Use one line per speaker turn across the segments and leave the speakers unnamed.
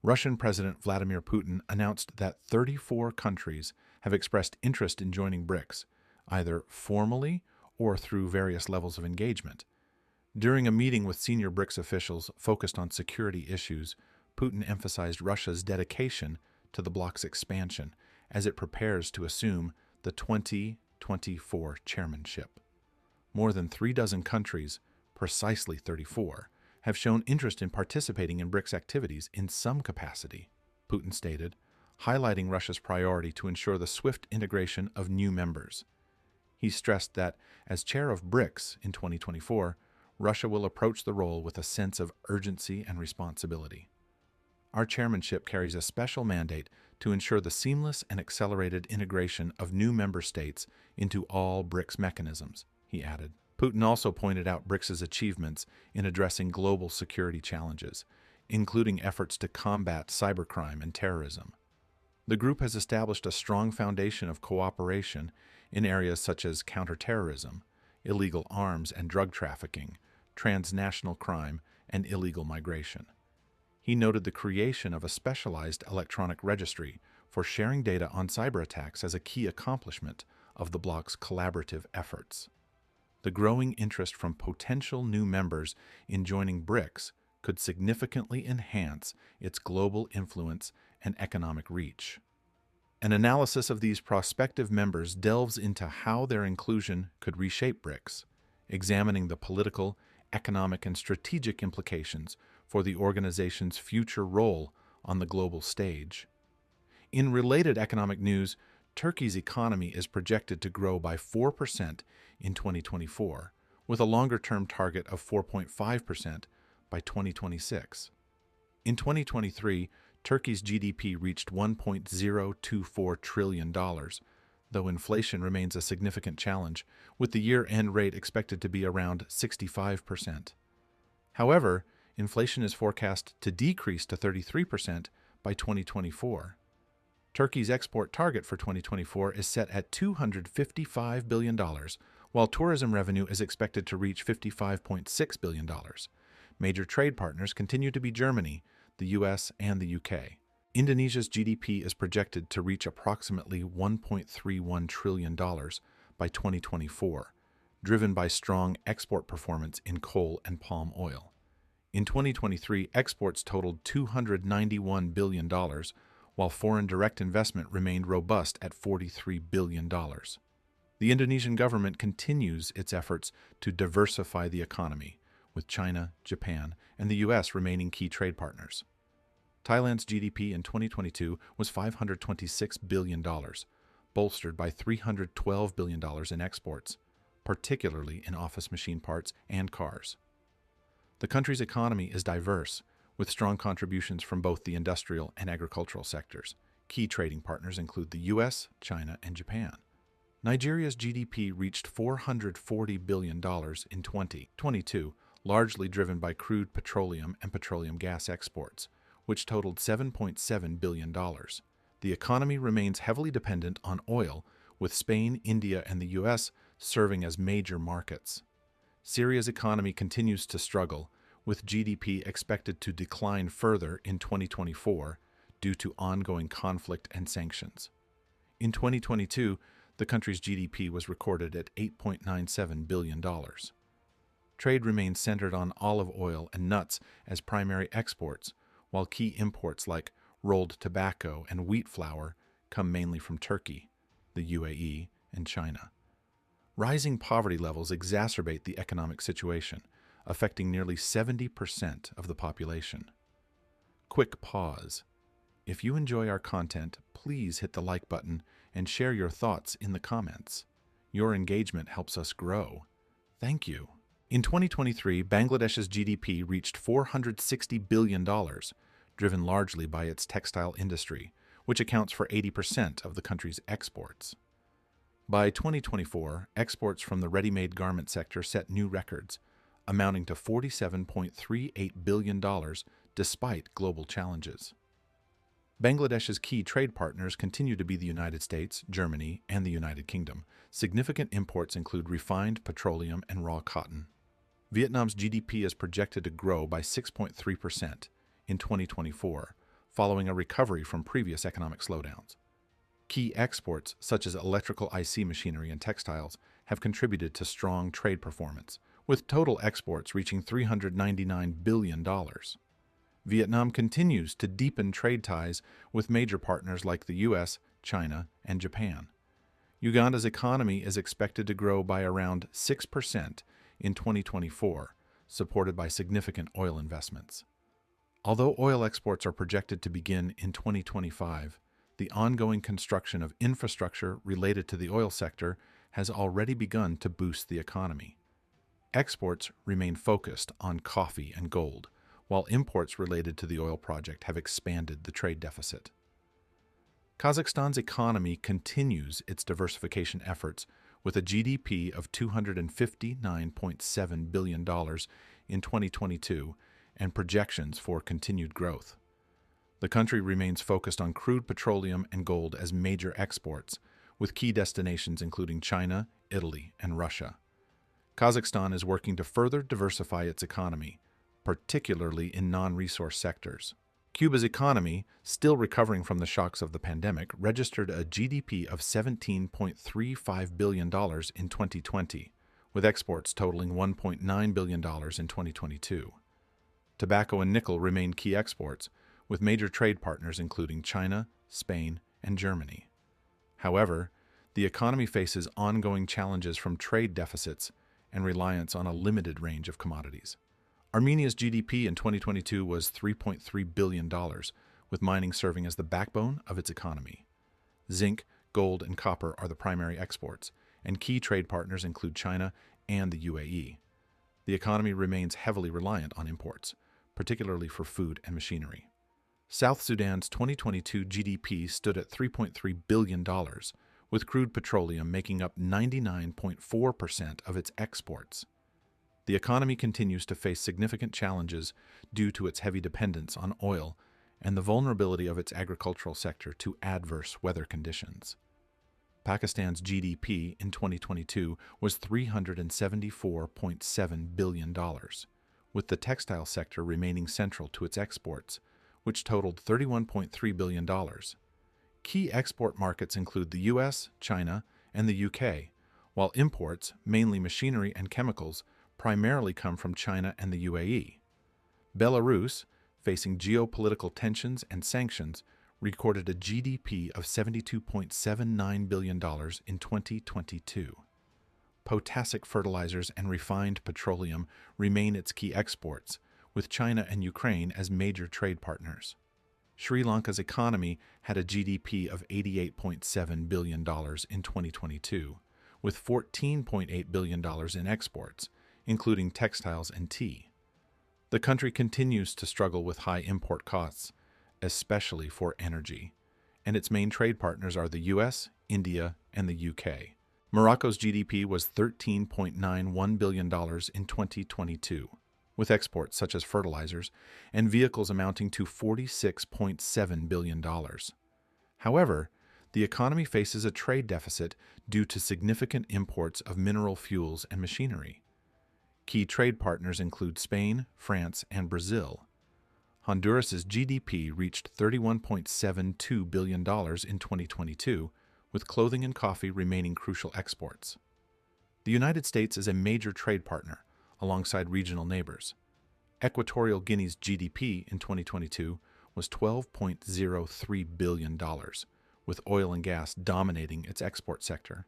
Russian President Vladimir Putin announced that 34 countries have expressed interest in joining BRICS, either formally or through various levels of engagement. During a meeting with senior BRICS officials focused on security issues, Putin emphasized Russia's dedication to the bloc's expansion as it prepares to assume the 2024 chairmanship. More than 36 countries, precisely 34, have shown interest in participating in BRICS activities in some capacity, Putin stated, highlighting Russia's priority to ensure the swift integration of new members. He stressed that, as chair of BRICS in 2024, Russia will approach the role with a sense of urgency and responsibility. Our chairmanship carries a special mandate to ensure the seamless and accelerated integration of new member states into all BRICS mechanisms, he added. Putin also pointed out BRICS' achievements in addressing global security challenges, including efforts to combat cybercrime and terrorism. The group has established a strong foundation of cooperation in areas such as counterterrorism, illegal arms and drug trafficking, transnational crime, and illegal migration. He noted the creation of a specialized electronic registry for sharing data on cyber attacks as a key accomplishment of the bloc's collaborative efforts. The growing interest from potential new members in joining BRICS could significantly enhance its global influence and economic reach. An analysis of these prospective members delves into how their inclusion could reshape BRICS, examining the political, economic, and strategic implications for the organization's future role on the global stage. In related economic news, Turkey's economy is projected to grow by 4% in 2024, with a longer-term target of 4.5% by 2026. In 2023, Turkey's GDP reached $1.024 trillion, though inflation remains a significant challenge, with the year-end rate expected to be around 65%. However, inflation is forecast to decrease to 33% by 2024. Turkey's export target for 2024 is set at $255 billion, while tourism revenue is expected to reach $55.6 billion. Major trade partners continue to be Germany, the US, and the UK. Indonesia's GDP is projected to reach approximately $1.31 trillion by 2024, driven by strong export performance in coal and palm oil. In 2023, exports totaled $291 billion, while foreign direct investment remained robust at $43 billion. The Indonesian government continues its efforts to diversify the economy, with China, Japan, and the US remaining key trade partners. Thailand's GDP in 2022 was $526 billion, bolstered by $312 billion in exports, particularly in office machine parts and cars. The country's economy is diverse, with strong contributions from both the industrial and agricultural sectors. Key trading partners include the US, China, and Japan. Nigeria's GDP reached $440 billion in 2022, largely driven by crude petroleum and petroleum gas exports, which totaled $7.7 billion. The economy remains heavily dependent on oil, with Spain, India, and the US serving as major markets. Syria's economy continues to struggle, with GDP expected to decline further in 2024 due to ongoing conflict and sanctions. In 2022, the country's GDP was recorded at $8.97 billion. Trade remains centered on olive oil and nuts as primary exports, while key imports like rolled tobacco and wheat flour come mainly from Turkey, the UAE, and China. Rising poverty levels exacerbate the economic situation, affecting nearly 70% of the population. Quick pause. If you enjoy our content, please hit the like button and share your thoughts in the comments. Your engagement helps us grow. Thank you. In 2023, Bangladesh's GDP reached $460 billion, driven largely by its textile industry, which accounts for 80% of the country's exports. By 2024, exports from the ready-made garment sector set new records, amounting to $47.38 billion despite global challenges. Bangladesh's key trade partners continue to be the United States, Germany, and the United Kingdom. Significant imports include refined petroleum and raw cotton. Vietnam's GDP is projected to grow by 6.3% in 2024, following a recovery from previous economic slowdowns. Key exports, such as electrical IC machinery and textiles, have contributed to strong trade performance, with total exports reaching $399 billion. Vietnam continues to deepen trade ties with major partners like the U.S., China, and Japan. Uganda's economy is expected to grow by around 6% in 2024, supported by significant oil investments. Although oil exports are projected to begin in 2025, the ongoing construction of infrastructure related to the oil sector has already begun to boost the economy. Exports remain focused on coffee and gold, while imports related to the oil project have expanded the trade deficit. Kazakhstan's economy continues its diversification efforts with a GDP of $259.7 billion in 2022 and projections for continued growth. The country remains focused on crude petroleum and gold as major exports, with key destinations including China, Italy, and Russia. Kazakhstan is working to further diversify its economy, particularly in non-resource sectors. Cuba's economy, still recovering from the shocks of the pandemic, registered a GDP of $17.35 billion in 2020, with exports totaling $1.9 billion in 2022. Tobacco and nickel remain key exports, with major trade partners including China, Spain, and Germany. However, the economy faces ongoing challenges from trade deficits and reliance on a limited range of commodities. Armenia's GDP in 2022 was $3.3 billion, with mining serving as the backbone of its economy. Zinc, gold, and copper are the primary exports, and key trade partners include China and the UAE. The economy remains heavily reliant on imports, particularly for food and machinery. South Sudan's 2022 GDP stood at $3.3 billion, with crude petroleum making up 99.4% of its exports. The economy continues to face significant challenges due to its heavy dependence on oil and the vulnerability of its agricultural sector to adverse weather conditions. Pakistan's GDP in 2022 was $374.7 billion, with the textile sector remaining central to its exports, which totaled $31.3 billion. Key export markets include the U.S., China, and the UK, while imports, mainly machinery and chemicals, primarily come from China and the UAE. Belarus, facing geopolitical tensions and sanctions, recorded a GDP of $72.79 billion in 2022. Potassic fertilizers and refined petroleum remain its key exports, with China and Ukraine as major trade partners. Sri Lanka's economy had a GDP of $88.7 billion in 2022, with $14.8 billion in exports, including textiles and tea. The country continues to struggle with high import costs, especially for energy, and its main trade partners are the US, India, and the UK. Morocco's GDP was $13.91 billion in 2022, with exports such as fertilizers and vehicles amounting to $46.7 billion. However, the economy faces a trade deficit due to significant imports of mineral fuels and machinery. Key trade partners include Spain, France, and Brazil. Honduras's GDP reached $31.72 billion in 2022, with clothing and coffee remaining crucial exports. The United States is a major trade partner, alongside regional neighbors. Equatorial Guinea's GDP in 2022 was $12.03 billion, with oil and gas dominating its export sector.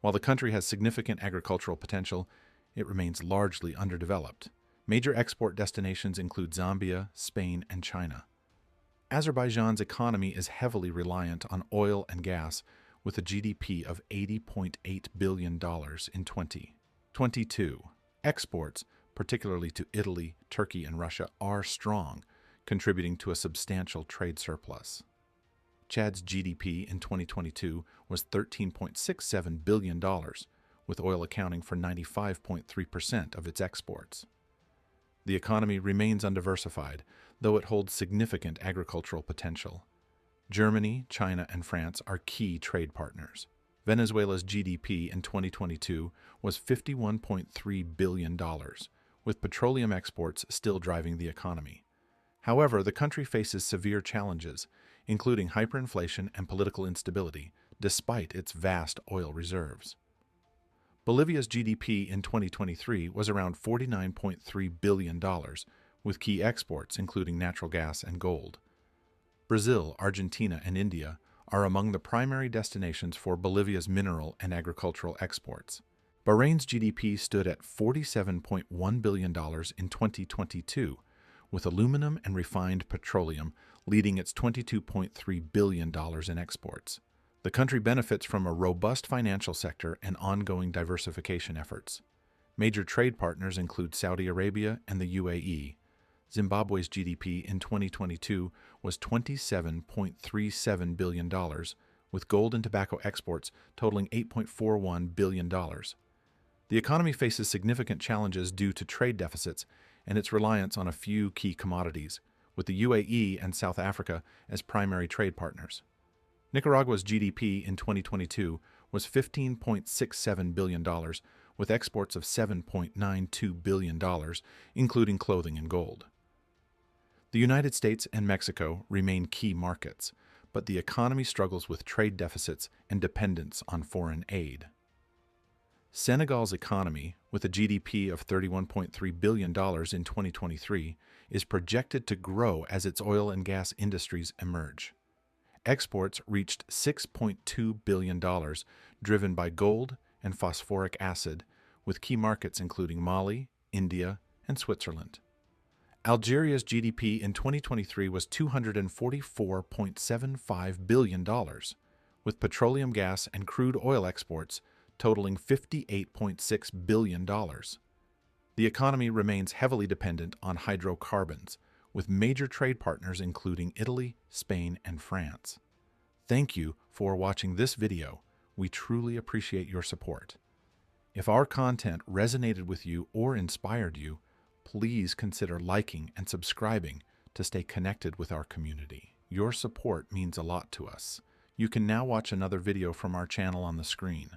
While the country has significant agricultural potential, it remains largely underdeveloped. Major export destinations include Zambia, Spain, and China. Azerbaijan's economy is heavily reliant on oil and gas, with a GDP of $80.8 billion in 2022. Exports, particularly to Italy, Turkey, and Russia, are strong, contributing to a substantial trade surplus. Chad's GDP in 2022 was $13.67 billion, with oil accounting for 95.3% of its exports. The economy remains undiversified, though it holds significant agricultural potential. Germany, China, and France are key trade partners. Venezuela's GDP in 2022 was $51.3 billion, with petroleum exports still driving the economy. However, the country faces severe challenges, including hyperinflation and political instability, despite its vast oil reserves. Bolivia's GDP in 2023 was around $49.3 billion, with key exports including natural gas and gold. Brazil, Argentina, and India are among the primary destinations for Bolivia's mineral and agricultural exports. Bahrain's GDP stood at $47.1 billion in 2022, with aluminum and refined petroleum leading its $22.3 billion in exports. The country benefits from a robust financial sector and ongoing diversification efforts. Major trade partners include Saudi Arabia and the UAE. Zimbabwe's GDP in 2022 was $27.37 billion, with gold and tobacco exports totaling $8.41 billion. The economy faces significant challenges due to trade deficits and its reliance on a few key commodities, with the UAE and South Africa as primary trade partners. Nicaragua's GDP in 2022 was $15.67 billion, with exports of $7.92 billion, including clothing and gold. The United States and Mexico remain key markets, but the economy struggles with trade deficits and dependence on foreign aid. Senegal's economy, with a GDP of $31.3 billion in 2023, is projected to grow as its oil and gas industries emerge. Exports reached $6.2 billion, driven by gold and phosphoric acid, with key markets including Mali, India, and Switzerland. Algeria's GDP in 2023 was $244.75 billion, with petroleum gas and crude oil exports totaling $58.6 billion. The economy remains heavily dependent on hydrocarbons, with major trade partners including Italy, Spain, and France. Thank you for watching this video. We truly appreciate your support. If our content resonated with you or inspired you, please consider liking and subscribing to stay connected with our community. Your support means a lot to us. You can now watch another video from our channel on the screen.